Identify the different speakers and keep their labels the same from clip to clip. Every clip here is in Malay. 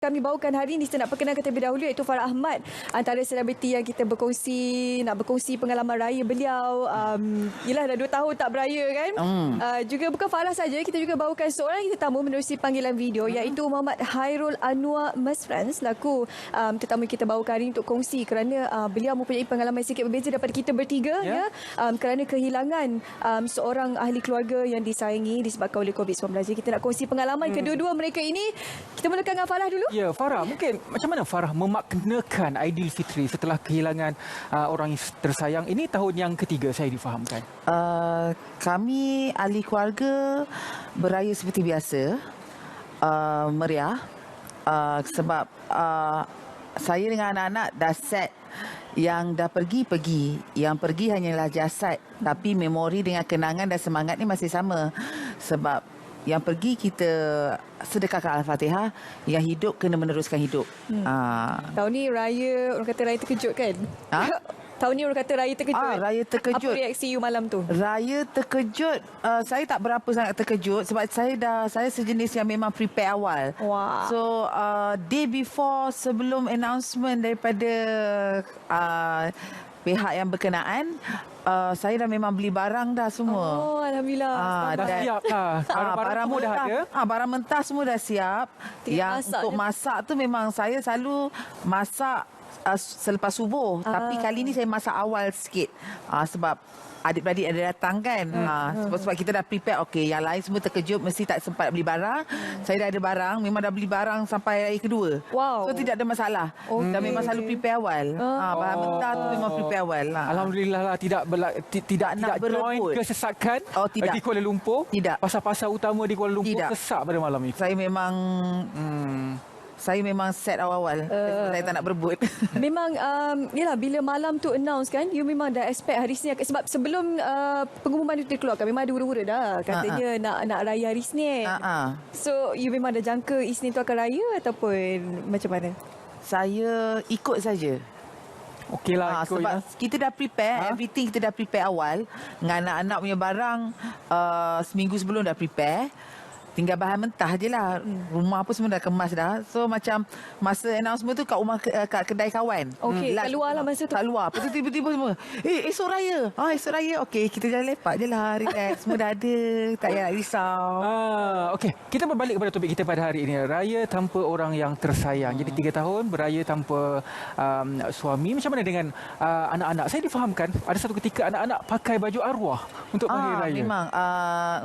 Speaker 1: Kami bawakan hari ini, kita nak perkenalkan terlebih dahulu iaitu Farah Ahmad, antara selebriti yang kita nak berkongsi pengalaman raya beliau. Yelah, dah 2 tahun tak beraya kan. Juga bukan Farah saja, kita juga bawakan seorang tetamu menerusi panggilan video iaitu Muhammad Hairul Anwar Mesran, selaku tetamu kita bawakan hari ini untuk kongsi kerana beliau mempunyai pengalaman sedikit berbeza daripada kita bertiga ya. Kerana kehilangan seorang ahli keluarga yang disayangi disebabkan oleh COVID-19. Kita nak kongsi pengalaman kedua-dua mereka ini. Kita mulakan dengan Farah dulu.
Speaker 2: Ya, Farah, mungkin macam mana Farah memaknakan Aidilfitri setelah kehilangan orang yang tersayang? Ini tahun yang ketiga saya difahamkan.
Speaker 3: Kami ahli keluarga beraya seperti biasa, meriah, sebab saya dengan anak-anak dah set. Yang dah pergi, yang pergi hanyalah jasad, tapi memori dengan kenangan dan semangat ni masih sama. Sebab yang pergi kita sedekahkan Al-Fatihah, yang hidup kena meneruskan hidup.
Speaker 1: Tahun ni raya, orang kata raya terkejut kan? Tahun ni orang kata raya terkejut.
Speaker 3: Raya terkejut.
Speaker 1: Apa reaksi you malam tu?
Speaker 3: Raya terkejut, saya tak berapa sangat terkejut sebab saya sejenis yang memang prepare awal.
Speaker 1: Wow.
Speaker 3: So day before, sebelum announcement daripada pihak yang berkenaan, saya dah memang beli barang dah semua.
Speaker 1: Oh, alhamdulillah.
Speaker 2: Dah siap dah. Barang semua dah ada.
Speaker 3: Barang mentah semua dah siap. Yang untuk masak tu memang saya selalu masak selepas subuh. Tapi kali ni saya masak awal sikit. Sebab adik-beradik ada datang kan. Sebab kita dah prepare. Okey, yang lain semua terkejut, mesti tak sempat beli barang. Saya dah ada barang, memang dah beli barang sampai raya kedua.
Speaker 1: Wow.
Speaker 3: So tidak ada masalah. Dan memang selalu prepare awal. Barang mentah tu memang prepare awal.
Speaker 2: Alhamdulillah lah, tidak join kesesakan di Kuala Lumpur.
Speaker 3: Tidak.
Speaker 2: Pasar-pasar utama di Kuala Lumpur sesak pada malam itu.
Speaker 3: Saya memang set awal-awal. Saya tak nak berebut.
Speaker 1: Memang, yelah, bila malam tu announce kan, you memang dah expect hari Isnin. Sebab sebelum pengumuman itu dikeluarkan, memang ada hura-hura dah. Katanya nak raya hari Isnin. So, you memang dah jangka Isnin tu akan raya ataupun macam mana?
Speaker 3: Saya ikut saja.
Speaker 2: Okeylah,
Speaker 3: sebab kita dah prepare, everything kita dah prepare awal. Dengan anak-anak punya barang, seminggu sebelum dah prepare. Tinggal bahan mentah je lah. Rumah pun semua dah kemas dah. So macam masa announcement tu kat rumah, kat kedai kawan.
Speaker 1: Okey, kat luar lah masa tu.
Speaker 3: Kat luar. Lepas tu tiba-tiba semua, esok raya. Esok raya. Okey, kita jalan lepak je lah. Relax. Semua dah ada. Tak payah nak risau.
Speaker 2: Okey, kita berbalik kepada topik kita pada hari ini. Raya tanpa orang yang tersayang. Jadi 3 tahun beraya tanpa suami. Macam mana dengan anak-anak? Saya difahamkan ada satu ketika anak-anak pakai baju arwah untuk hari raya.
Speaker 3: Memang.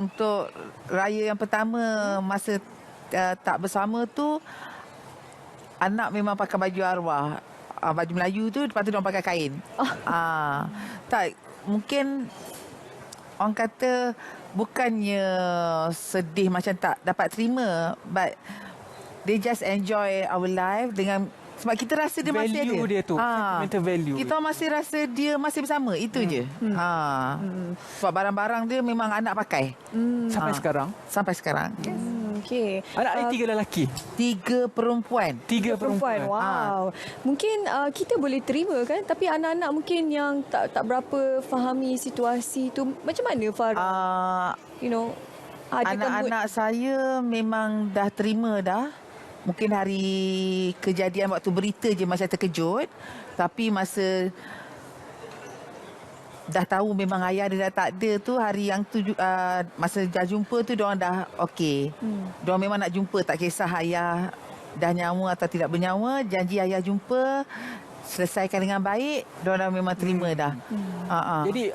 Speaker 3: Untuk raya yang pertama, masa tak bersama tu, anak memang pakai baju arwah. Baju Melayu tu, lepas tu diorang pakai kain. Tak, mungkin orang kata bukannya sedih macam tak dapat terima, but they just enjoy our life dengan, sebab kita rasa dia masih ada.
Speaker 2: Value dia tu, sentimental value.
Speaker 3: Kita masih rasa dia masih bersama, itu je. Sebab barang-barang dia memang anak pakai.
Speaker 2: Sampai sekarang?
Speaker 3: Sampai sekarang.
Speaker 1: Okey.
Speaker 2: Anak ni 3 lelaki?
Speaker 3: 3 perempuan.
Speaker 2: 3 perempuan.
Speaker 1: Wow. Mungkin kita boleh terima kan, tapi anak-anak mungkin yang tak berapa fahami situasi tu, macam mana Farah?
Speaker 3: Anak-anak saya memang dah terima dah. Mungkin hari kejadian waktu berita je macam terkejut. Tapi masa dah tahu memang ayah dia dah tak ada tu, hari yang tu, masa dah jumpa tu, diorang dah okey. Diorang memang nak jumpa, tak kisah ayah dah nyawa atau tidak bernyawa. Janji ayah jumpa, selesaikan dengan baik, diorang dah memang terima dah.
Speaker 2: Jadi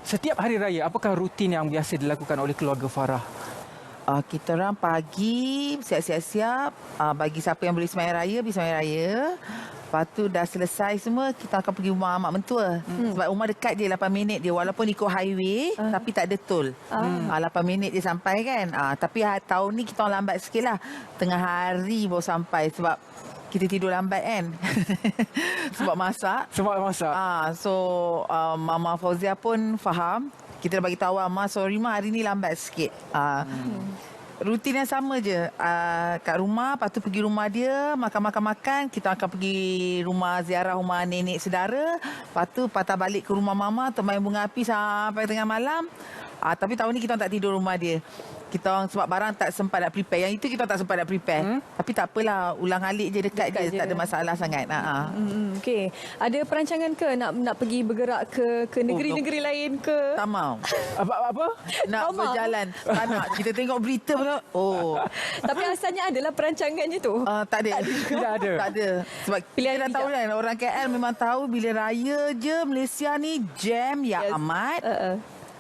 Speaker 2: setiap hari raya, apakah rutin yang biasa dilakukan oleh keluarga Farah?
Speaker 3: Kita orang pagi siap-siap, bagi siapa yang boleh sembahyang raya, pergi sembahyang raya. Lepas tu dah selesai semua, kita akan pergi rumah mak mentua. Sebab rumah dekat je, 8 minit dia. Walaupun ikut highway, tapi tak ada tol. 8 minit dia sampai kan. Tapi tahun ni kita orang lambat sikit lah. Tengah hari baru sampai sebab kita tidur lambat kan. Sebab masak. So Mama Fauzia pun faham. Kita dah bagi tahu Ma, sorry Ma, hari ni lambat sikit. Rutin yang sama je. Kat rumah, lepas tu pergi rumah dia, makan. Kita akan pergi rumah, ziarah rumah nenek saudara. Lepas tu patah balik ke rumah Mama untuk main bunga api sampai tengah malam. Tapi tahun ni kita orang tak tidur rumah dia. Kita orang sebab barang tak sempat nak prepare. Yang itu kita orang tak sempat nak prepare. Tapi tak apalah, ulang alik je, dekat je. Tak ada masalah sangat.
Speaker 1: Okey. Ada perancangan ke nak pergi bergerak ke negeri-negeri lain ke?
Speaker 3: Tak mau.
Speaker 2: Apa?
Speaker 3: Nak
Speaker 1: Trauma.
Speaker 3: berjalan. Tak nak. Kita tengok berita pun.
Speaker 1: Tapi asalnya adalah perancangannya tu.
Speaker 3: Tak ada.
Speaker 2: Tidak ada.
Speaker 3: Tak ada. Sebab
Speaker 1: Pilihan
Speaker 3: kita dah tahu kan, orang KL memang tahu bila raya je Malaysia ni jam ya amat.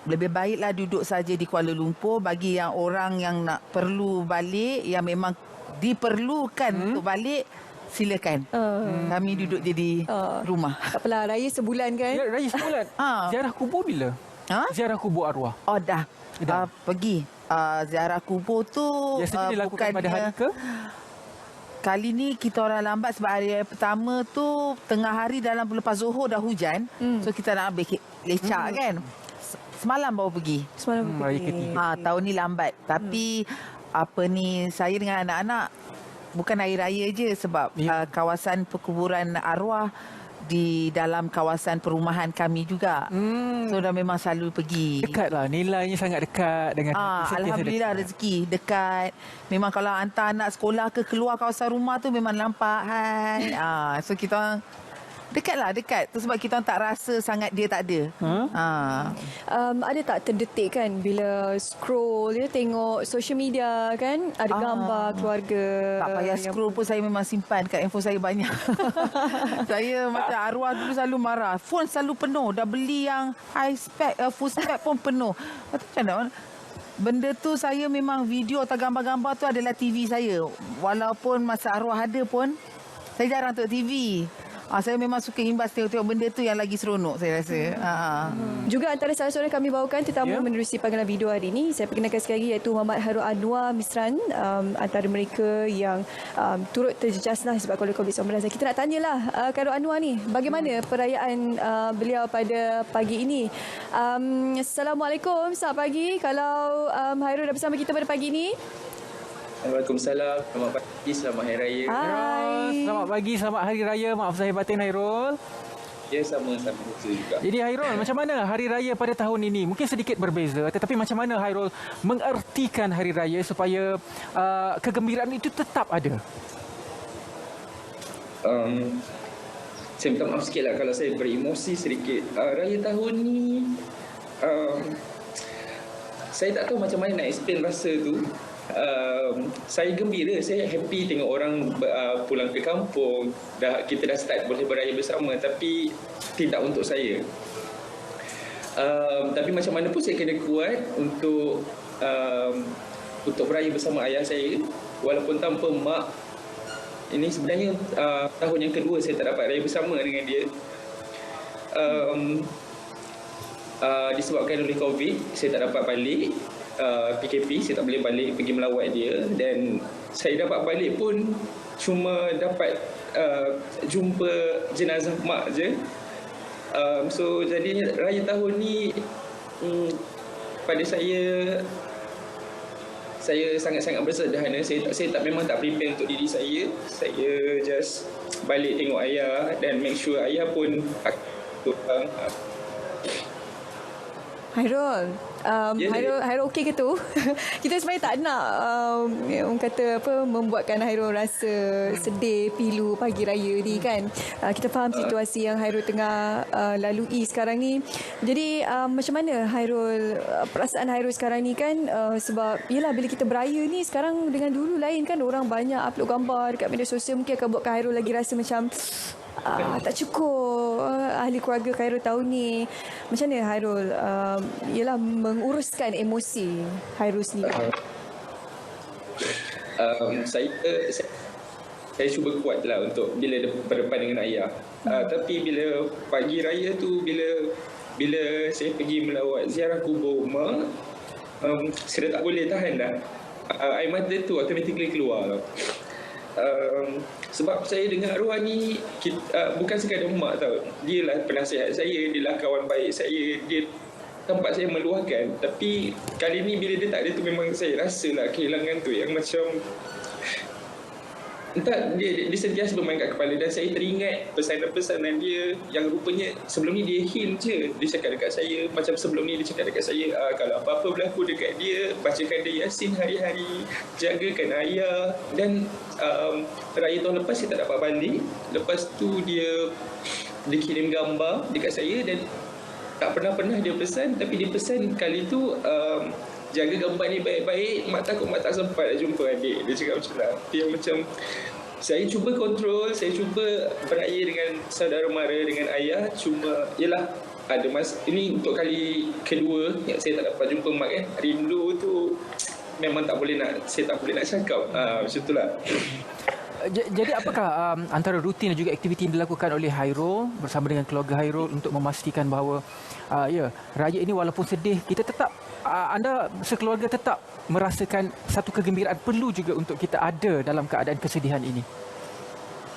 Speaker 3: Lebih baiklah duduk saja di Kuala Lumpur bagi yang orang yang nak perlu balik, yang memang diperlukan untuk balik, silakan. Kami duduk je di rumah.
Speaker 1: Tak apalah, raya sebulan kan?
Speaker 2: Ya, raya sebulan. Ziarah kubur bila? Ziarah kubur arwah.
Speaker 3: Dah. Pergi. Ziarah kubur tu
Speaker 2: Biasanya dilakukan pada hari ke?
Speaker 3: Kali ni kita orang lambat sebab hari pertama tu tengah hari dalam lepas Zohor dah hujan. So kita nak ambil lecak kan. Semalam baru pergi.
Speaker 1: Semalam
Speaker 2: Raya ketiga.
Speaker 3: Tahun ni lambat. Tapi saya dengan anak-anak bukan hari raya je sebab kawasan perkuburan arwah di dalam kawasan perumahan kami juga. So dah memang selalu pergi.
Speaker 2: Dekatlah, nilainya sangat dekat dengan
Speaker 3: Alhamdulillah rezeki dekat. Memang kalau hantar anak sekolah ke keluar kawasan rumah tu memang nampak hai. So kita orang dekat. Tu sebab kita orang tak rasa sangat dia tak ada.
Speaker 1: Ada tak terdetik kan bila scroll dia tengok social media kan, ada gambar keluarga.
Speaker 3: Tak payah scroll pun saya memang simpan kat handphone saya banyak. Saya macam arwah dulu selalu marah. Phone selalu penuh. Dah beli yang high spec, full spec pun penuh. Macam mana? Benda tu saya memang video atau gambar-gambar tu adalah TV saya. Walaupun masa arwah ada pun, saya jarang tengok TV. Saya memang suka imbas tengok-tengok benda tu yang lagi seronok saya rasa.
Speaker 1: Juga antara salah seorang kami bawakan tetamu menerusi panggilan video hari ini, saya perkenalkan sekali lagi iaitu Muhammad Hairul Anwar Misran, antara mereka yang turut terjejas lah sebab COVID-19. Kita nak tanyalah Hairul Anwar ni, bagaimana perayaan beliau pada pagi ini. Assalamualaikum, selamat pagi. Kalau Hairul dah bersama kita pada pagi ini.
Speaker 4: Waalaikumsalam. Selamat pagi, selamat Hari Raya.
Speaker 1: Hai.
Speaker 2: Selamat pagi, selamat Hari Raya. Maaf saya batin Hairul.
Speaker 4: Ya, sama-sama juga.
Speaker 2: Jadi Hairul, macam mana Hari Raya pada tahun ini? Mungkin sedikit berbeza, tetapi macam mana Hairul mengertikan Hari Raya supaya kegembiraan itu tetap ada?
Speaker 4: Saya minta maaf sikit lah kalau saya beremosi sedikit. Raya tahun ni, saya tak tahu macam mana nak explain rasa tu. Saya gembira, saya happy tengok orang pulang ke kampung, kita dah start boleh beraya bersama, tapi tidak untuk saya. Tapi macam mana pun saya kena kuat untuk beraya bersama ayah saya walaupun tanpa mak. Ini sebenarnya tahun yang kedua saya tak dapat raya bersama dengan dia. Disebabkan oleh COVID, saya tak dapat balik. PKP, saya tak boleh balik pergi melawat dia, dan saya dapat balik pun cuma dapat jumpa jenazah mak je. So jadi raya tahun ni pada saya sangat-sangat bersederhana. Saya memang tak prepare untuk diri saya. Saya just balik tengok ayah dan make sure ayah pun
Speaker 1: Hairul, Hairul okey ke tu? Kita sebenarnya tak nak orang kata apa, membuatkan Hairul rasa sedih, pilu pagi raya ni kan. Kita faham situasi yang Hairul tengah lalui sekarang ni. Jadi macam mana Hairul, perasaan Hairul sekarang ni kan, sebab yelah bila kita beraya ni sekarang dengan dulu lain kan, orang banyak upload gambar dekat media sosial, mungkin akan buatkan Hairul lagi rasa macam tak cukup ahli keluarga Hairul tahun ni. Macam mana Hairul ialah menguruskan emosi Hairul sendiri?
Speaker 4: Saya cuba kuatlah untuk bila berdepan dengan ayah. Tapi bila pagi raya tu, bila saya pergi melawat ziarah kubur mak, saya dah tak boleh tahan dah. Air mata tu automatically keluar. Sebab saya dengan arwah ni bukan sekadar mak tau. Dia lah penasihat saya, dia lah kawan baik saya, dia tempat saya meluahkan. Tapi kali ni bila dia tak ada tu, memang saya rasalah kehilangan tu yang macam entah dia sentiasa bermain kat kepala, dan saya teringat pesanan-pesanan dia yang rupanya sebelum ni dia hint je. Dia cakap dekat saya, macam sebelum ni dia cakap dekat saya, kalau apa-apa berlaku dekat dia, bacakan dia Yasin hari-hari, jagakan ayah. Dan raya tahun lepas saya tak dapat balik. Lepas tu dia kirim gambar dekat saya, dan tak pernah dia pesan, tapi dia pesan kali tu, jaga gambar ni baik-baik, mak takut mak tak sempat nak jumpa adik. Dia cakap macam lah. Yang macam saya cuba kontrol, saya cuba beraya dengan saudara mara, dengan ayah. Cuma yelah, ada ini untuk kali kedua yang saya tak dapat jumpa mak kan. Rindu tu memang saya tak boleh nak cakap. Macam tu lah.
Speaker 2: Jadi apakah antara rutin dan juga aktiviti yang dilakukan oleh Hairul bersama dengan keluarga Hairul untuk memastikan bahawa raya ini walaupun sedih, kita tetap anda sekeluarga tetap merasakan satu kegembiraan, perlu juga untuk kita ada dalam keadaan kesedihan ini?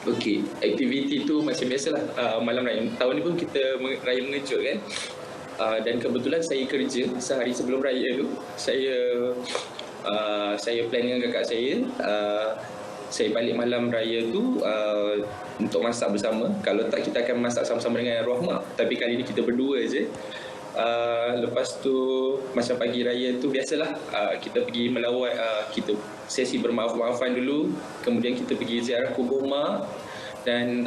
Speaker 4: Okey, aktiviti tu macam biasalah, malam raya. Tahun ni pun kita raya mengejut kan. Dan kebetulan saya kerja sehari sebelum raya tu. Saya plan dengan kakak saya. Saya balik malam raya tu untuk masak bersama. Kalau tak, kita akan masak sama-sama dengan arwah mak. Tapi kali ni kita berdua je. Lepas tu macam pagi raya tu biasalah, kita pergi melawat, kita sesi bermaaf-maafan dulu. Kemudian kita pergi ziarah kubur mak. Dan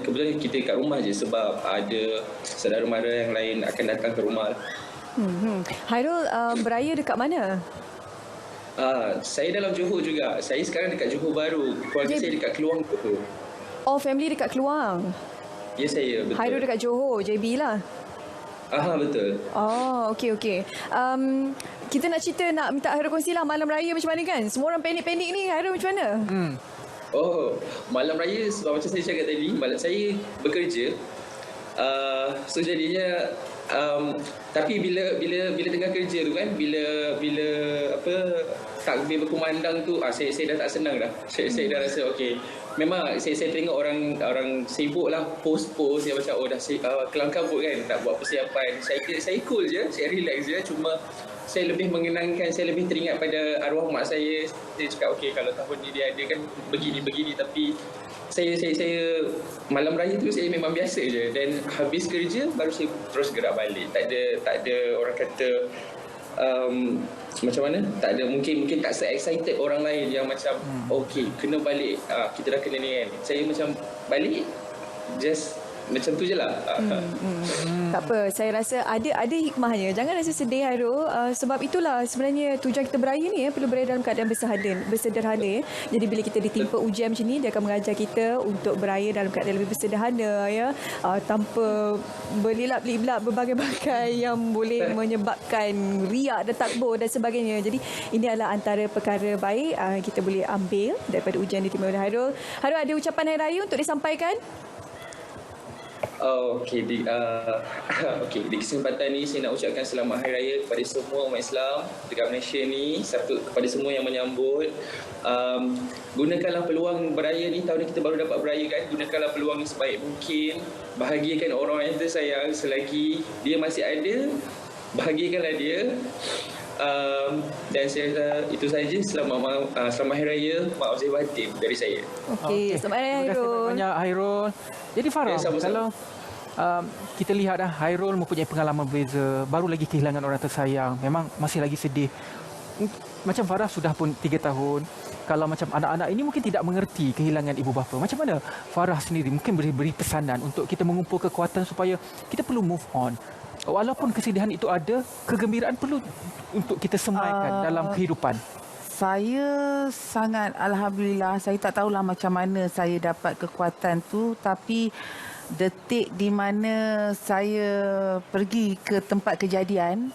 Speaker 4: kebetulan kita kat rumah je sebab ada saudara mara yang lain akan datang ke rumah.
Speaker 1: Hairul beraya dekat mana?
Speaker 4: Saya dalam Johor juga. Saya sekarang dekat Johor Baru. Keluarga saya dekat Keluang Johor.
Speaker 1: Oh, family dekat Keluang.
Speaker 4: Ya, saya betul.
Speaker 1: Hairul dekat Johor, JB lah.
Speaker 4: Betul.
Speaker 1: Oh, okey. Kita nak cerita, nak minta Hairul kongsilah malam raya macam mana kan? Semua orang panik-panik ni. Hairul macam mana?
Speaker 4: Malam raya sebab macam saya cakap tadi, malam saya bekerja. So jadinya tapi bila tengah kerja tu kan, bila takbir berkumandang tu, saya dah tak senang dah. Saya dah rasa okey. Memang saya tengok orang sibuk lah post yang macam dah kelang kabut kan, tak buat persiapan. Saya cool je, saya relax je. Cuma saya lebih mengenangkan, saya lebih teringat pada arwah mak saya. Saya cakap okey, kalau tahun ni dia ada kan begini, tapi saya malam raya tu saya memang biasa je, dan habis kerja baru saya terus gerak balik. Tak ada orang kata macam mana, tak ada, mungkin tak se-excited orang lain yang macam okey kena balik, kita dah kena ni kan. Saya macam balik just macam tu je lah.
Speaker 1: Tak apa, saya rasa ada hikmahnya. Jangan rasa sedih, Hairul. Sebab itulah sebenarnya tujuan kita beraya ni perlu beraya dalam keadaan bersederhana. Jadi bila kita ditimpa ujian macam ni, dia akan mengajar kita untuk beraya dalam keadaan lebih bersederhana, tanpa berlilap-lilap berbagai-bagai yang boleh menyebabkan riak dan takbur dan sebagainya. Jadi ini adalah antara perkara baik kita boleh ambil daripada ujian ditimpa oleh Hairul. Hairul, ada ucapan hari raya untuk disampaikan?
Speaker 4: Okey, di kesempatan ni saya nak ucapkan selamat Hari Raya kepada semua umat Islam dekat Malaysia ni, serta kepada semua yang menyambut. Gunakanlah peluang beraya ni, tahun ni kita baru dapat beraya kan. Gunakanlah peluang ni sebaik mungkin. Bahagiakan orang yang tersayang selagi dia masih ada. Bahagiakanlah dia. Dan saya rasa itu saja. Selamat Hari Raya. Maaf zahir batin dari saya.
Speaker 1: Okey, selamat Hari Raya, Hairul.
Speaker 2: Terima kasih banyak, Hairul. Jadi Farah, kalau kita lihat Hairul mempunyai pengalaman berbeza, baru lagi kehilangan orang tersayang, memang masih lagi sedih. Macam Farah sudah pun 3 tahun. Kalau macam anak-anak ini mungkin tidak mengerti kehilangan ibu bapa. Macam mana Farah sendiri mungkin beri pesanan untuk kita mengumpul kekuatan supaya kita perlu move on. Walaupun kesedihan itu ada, kegembiraan perlu untuk kita semaikan dalam kehidupan.
Speaker 3: Saya sangat alhamdulillah, saya tak tahulah macam mana saya dapat kekuatan tu, tapi detik di mana saya pergi ke tempat kejadian,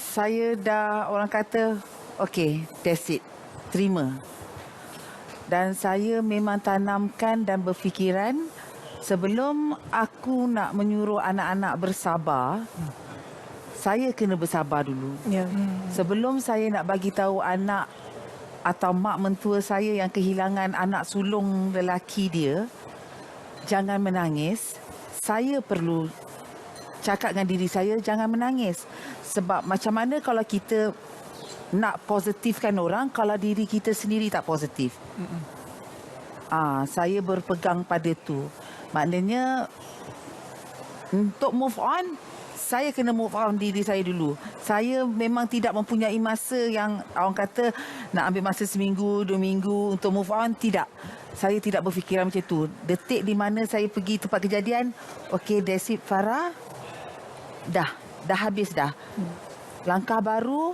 Speaker 3: saya dah, orang kata okey, that's it, terima. Dan saya memang tanamkan dan berfikiran, sebelum aku nak menyuruh anak-anak bersabar, saya kena bersabar dulu. Sebelum saya nak bagi tahu anak atau mak mentua saya yang kehilangan anak sulung lelaki dia, jangan menangis. Saya perlu cakap dengan diri saya, jangan menangis. Sebab macam mana kalau kita nak positifkan orang kalau diri kita sendiri tak positif. Saya berpegang pada tu. Maknanya untuk move on, saya kena move on diri saya dulu. Saya memang tidak mempunyai masa yang orang kata nak ambil masa seminggu, 2 minggu untuk move on. Tidak. Saya tidak berfikiran macam tu. Detik di mana saya pergi tempat kejadian, okey, that's it, Farah. Dah habis dah. Langkah baru,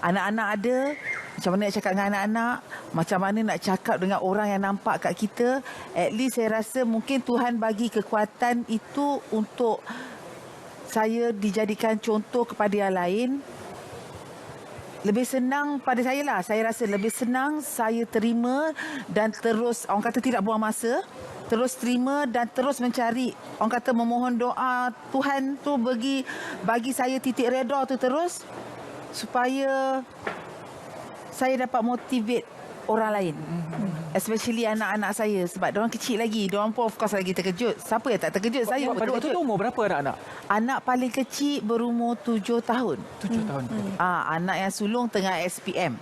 Speaker 3: anak-anak ada. Macam mana nak cakap dengan anak-anak, macam mana nak cakap dengan orang yang nampak kat kita. At least saya rasa mungkin Tuhan bagi kekuatan itu untuk saya dijadikan contoh kepada yang lain. Lebih senang pada saya lah. Saya rasa lebih senang saya terima dan terus, orang kata tidak buang masa. Terus terima dan terus mencari, orang kata memohon doa Tuhan tu bagi saya titik reda tu terus, supaya saya dapat motivate orang lain. Especially anak-anak saya. Sebab diorang kecil lagi. Diorang pun of course lagi terkejut. Siapa yang tak terkejut? Saya pun
Speaker 2: Pada waktu tu
Speaker 3: terkejut.
Speaker 2: umur berapa anak-anak?
Speaker 3: Anak paling kecil berumur 7 tahun.
Speaker 2: 7 tahun.
Speaker 3: Anak yang sulung tengah SPM.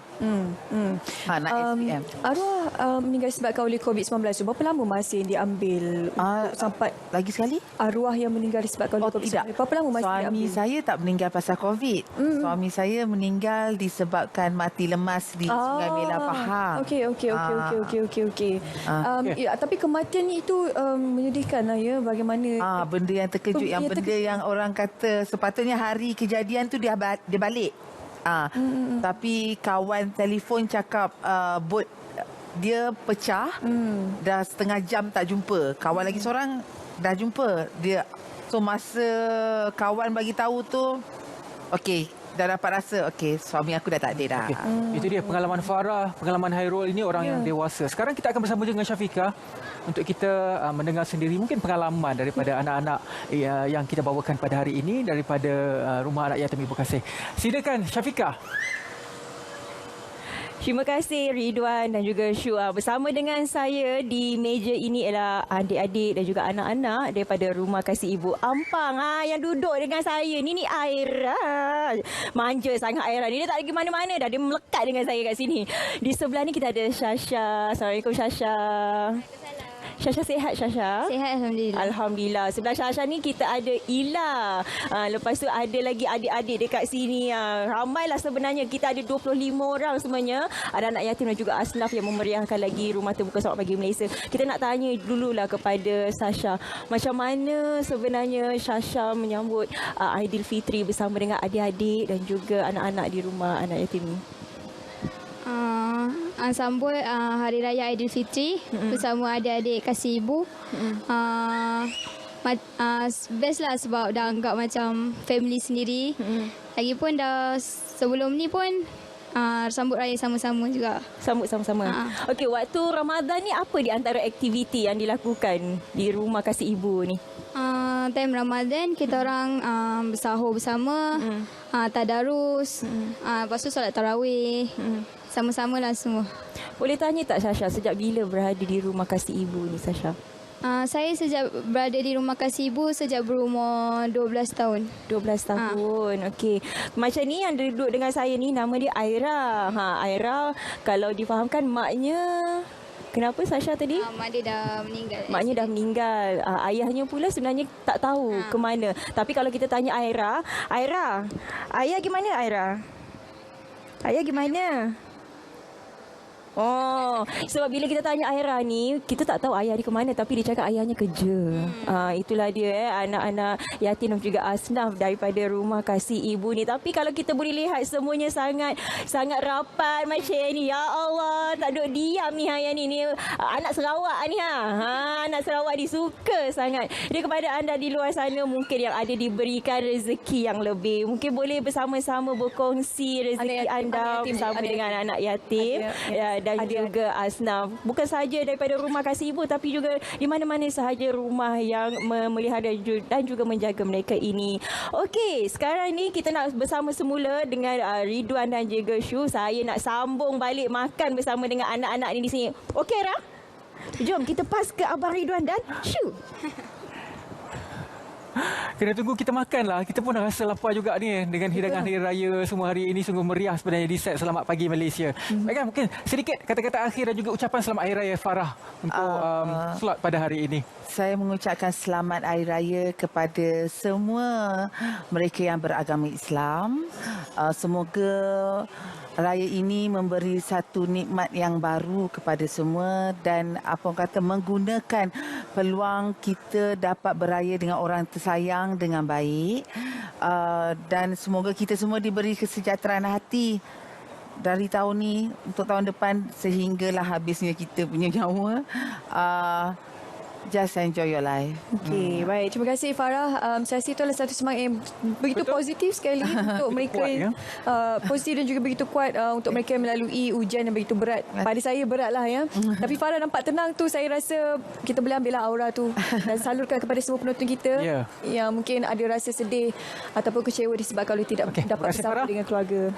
Speaker 3: Anak SPM.
Speaker 1: Arwah meninggal disebabkan oleh COVID-19 tu. Berapa lama masa yang diambil untuk sampai
Speaker 3: Lagi sekali?
Speaker 1: arwah yang meninggal disebabkan oleh COVID-19?
Speaker 3: Tidak.
Speaker 1: Berapa lama masa
Speaker 3: Suami
Speaker 1: diambil?
Speaker 3: saya tak meninggal pasal COVID. Suami saya meninggal disebabkan mati lemas di Sungai Melah Pahang.
Speaker 1: Okey. Tapi kematian itu menyedihkan lah ya. Bagaimana?
Speaker 3: Benda yang terkejut, yang benda yang orang kata sepatutnya hari kejadian tu dia balik. Tapi kawan telefon cakap bot dia pecah. Dah setengah jam tak jumpa. Kawan lagi seorang dah jumpa dia. So masa kawan bagi tahu tu, okey, dah dapat rasa okey, suami aku dah tak ada dah.
Speaker 2: Itu dia pengalaman Farah, pengalaman Hairul ini orang yang dewasa. Sekarang kita akan bersama dengan Syafiqah untuk kita mendengar sendiri mungkin pengalaman daripada anak-anak yang kita bawakan pada hari ini daripada Rumah Anak Yatim Ibu Kasih. Silakan Syafiqah.
Speaker 5: Terima kasih Ridwan dan juga Syu. Bersama dengan saya di meja ini ialah adik-adik dan juga anak-anak daripada Rumah Kasih Ibu Ampang. Yang duduk dengan saya ni Aira. Manja sangat Aira ni. Dia tak pergi mana-mana dah. Dia melekat dengan saya kat sini. Di sebelah ni kita ada Syasha. Assalamualaikum Syasha. Syasha sihat Syasha?
Speaker 6: Sihat Alhamdulillah.
Speaker 5: Alhamdulillah. Sebelah Syasha ni kita ada Ila. Lepas tu ada lagi adik-adik dekat sini. Ramailah sebenarnya. Kita ada 25 orang semuanya. Ada anak yatim dan juga asnaf yang memeriahkan lagi Rumah Terbuka Selamat Pagi Malaysia. Kita nak tanya dululah kepada Syasha. Macam mana sebenarnya Syasha menyambut Aidilfitri bersama dengan adik-adik dan juga anak-anak di Rumah Anak Yatim ni?
Speaker 6: Sambut Hari Raya Aidilfitri bersama adik-adik kasih ibu. Best lah sebab dah anggap macam family sendiri. Lagipun dah sebelum ni pun sambut raya sama-sama juga.
Speaker 5: Sambut sama-sama. Okey, waktu Ramadan ni apa di antara aktiviti yang dilakukan di Rumah Kasih Ibu ni?
Speaker 6: Time Ramadan kita orang bersahur bersama, tadarus, lepas tu solat tarawih. Sama-sama lah semua.
Speaker 5: Boleh tanya tak Syasha, sejak bila berada di Rumah Kasih Ibu ni Syasha?
Speaker 6: Saya sejak berada di Rumah Kasih Ibu sejak berumur 12 tahun.
Speaker 5: 12 tahun. Okey. Macam ni yang duduk dengan saya ni nama dia Aira. Aira kalau difahamkan maknya kenapa Syasha tadi?
Speaker 6: Mak dia dah meninggal.
Speaker 5: Maknya dah meninggal. Ayahnya pula sebenarnya tak tahu ke mana. Tapi kalau kita tanya Aira, ayah gimana Aira? Ayah gimana? Oh, sebab bila kita tanya Aira ni, kita tak tahu ayah dia ke mana, tapi dia cakap ayahnya kerja. Itulah dia anak-anak yatim dan juga asnaf daripada Rumah Kasih Ibu ni. Tapi kalau kita boleh lihat semuanya sangat rapat macam ni. Ya Allah, tak duduk diam ni yang ni. Anak Sarawak ni anak Sarawak ni suka sangat. Dia kepada anda di luar sana mungkin yang ada diberikan rezeki yang lebih. Mungkin boleh bersama-sama berkongsi rezeki anda bersama dengan anak-anak yatim. Dan juga asnaf. Bukan sahaja daripada Rumah Kasih Ibu tapi juga di mana-mana sahaja rumah yang memelihara dan juga menjaga mereka ini. Okey, sekarang ni kita nak bersama semula dengan Ridwan dan juga Syu. Saya nak sambung balik makan bersama dengan anak-anak ni di sini. Okey Ra? Jom kita pas ke Abang Ridwan dan Syu.
Speaker 2: Kena tunggu kita makan lah. Kita pun dah rasa lapar juga ni dengan hidangan hari raya semua hari ini sungguh meriah sebenarnya di set Selamat Pagi Malaysia. Baikkan mungkin sedikit kata-kata akhir dan juga ucapan selamat hari raya Farah untuk slot pada hari ini.
Speaker 3: Saya mengucapkan selamat Hari Raya kepada semua mereka yang beragama Islam. Semoga raya ini memberi satu nikmat yang baru kepada semua dan apa orang kata menggunakan peluang kita dapat beraya dengan orang tersayang dengan baik. Dan semoga kita semua diberi kesejahteraan hati dari tahun ni untuk tahun depan sehinggalah habisnya kita punya nyawa. Just enjoy your life.
Speaker 1: Okey, baik. Terima kasih Farah. Saya rasa itu adalah satu semangat yang begitu positif sekali untuk mereka
Speaker 2: kuat,
Speaker 1: positif dan juga begitu kuat untuk mereka yang melalui ujian yang begitu berat. Pada saya beratlah ya. Tapi Farah nampak tenang tu, saya rasa kita boleh ambillah aura tu dan salurkan kepada semua penonton kita yang mungkin ada rasa sedih ataupun kecewa disebabkan oleh tidak dapat
Speaker 2: Terima kasih,
Speaker 1: bersama
Speaker 2: Farah.
Speaker 1: dengan keluarga.